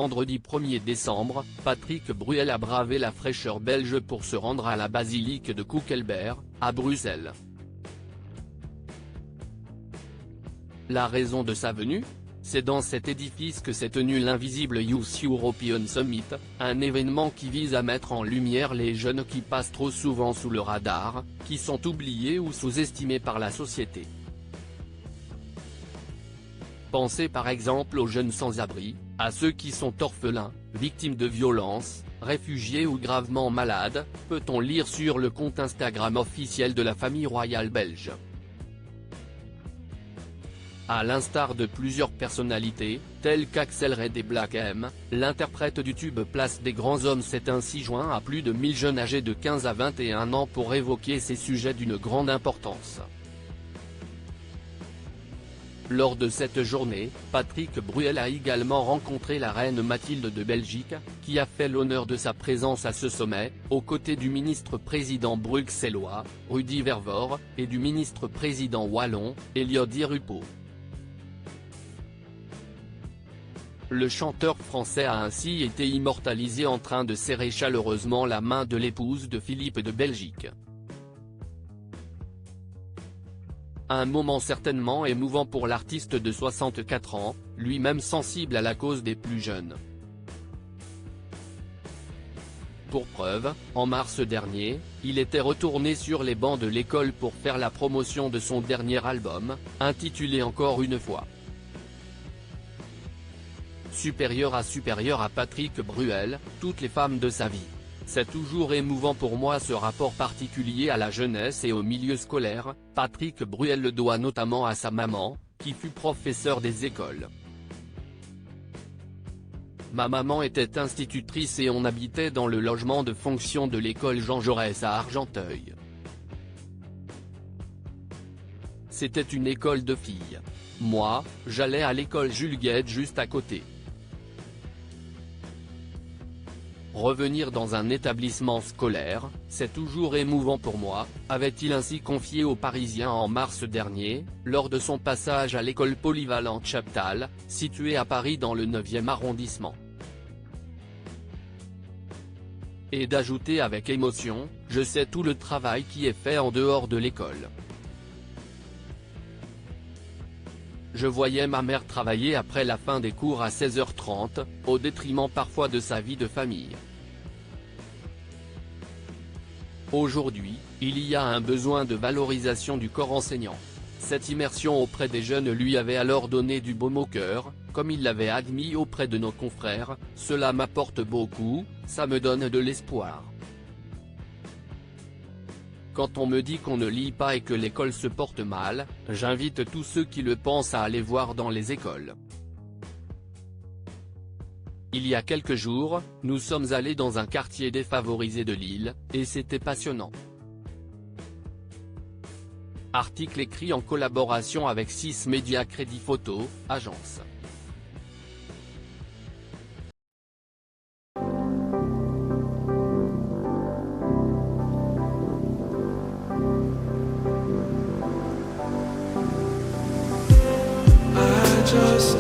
vendredi 1er décembre, Patrick Bruel a bravé la fraîcheur belge pour se rendre à la basilique de Koekelberg, à Bruxelles. La raison de sa venue ? C'est dans cet édifice que s'est tenu l'Invisible Youth European Summit, un événement qui vise à mettre en lumière les jeunes qui passent trop souvent sous le radar, qui sont oubliés ou sous-estimés par la société. Pensez par exemple aux jeunes sans-abri, à ceux qui sont orphelins, victimes de violences, réfugiés ou gravement malades, peut-on lire sur le compte Instagram officiel de la famille royale belge. À l'instar de plusieurs personnalités, telles qu'Axel Red et Black M, l'interprète du tube Place des grands hommes s'est ainsi joint à plus de 1000 jeunes âgés de 15 à 21 ans pour évoquer ces sujets d'une grande importance. Lors de cette journée, Patrick Bruel a également rencontré la reine Mathilde de Belgique, qui a fait l'honneur de sa présence à ce sommet, aux côtés du ministre-président bruxellois, Rudy Vervoort, et du ministre-président wallon, Elliot Di Rupo. Le chanteur français a ainsi été immortalisé en train de serrer chaleureusement la main de l'épouse de Philippe de Belgique. Un moment certainement émouvant pour l'artiste de 64 ans, lui-même sensible à la cause des plus jeunes. Pour preuve, en mars dernier, il était retourné sur les bancs de l'école pour faire la promotion de son dernier album, intitulé Encore une fois. Supérieur à Patrick Bruel, toutes les femmes de sa vie. C'est toujours émouvant pour moi ce rapport particulier à la jeunesse et au milieu scolaire. Patrick Bruel le doit notamment à sa maman, qui fut professeure des écoles. Ma maman était institutrice et on habitait dans le logement de fonction de l'école Jean Jaurès à Argenteuil. C'était une école de filles. Moi, j'allais à l'école Jules Guesde juste à côté. Revenir dans un établissement scolaire, c'est toujours émouvant pour moi, avait-il ainsi confié aux Parisiens en mars dernier, lors de son passage à l'école polyvalente Chaptal, située à Paris dans le 9e arrondissement. Et d'ajouter avec émotion, je sais tout le travail qui est fait en dehors de l'école. Je voyais ma mère travailler après la fin des cours à 16h30, au détriment parfois de sa vie de famille. Aujourd'hui, il y a un besoin de valorisation du corps enseignant. Cette immersion auprès des jeunes lui avait alors donné du baume au cœur, comme il l'avait admis auprès de nos confrères, cela m'apporte beaucoup, ça me donne de l'espoir. Quand on me dit qu'on ne lit pas et que l'école se porte mal, j'invite tous ceux qui le pensent à aller voir dans les écoles. Il y a quelques jours, nous sommes allés dans un quartier défavorisé de Lille, et c'était passionnant. Article écrit en collaboration avec 6 Médias Crédit Photo, agence. Just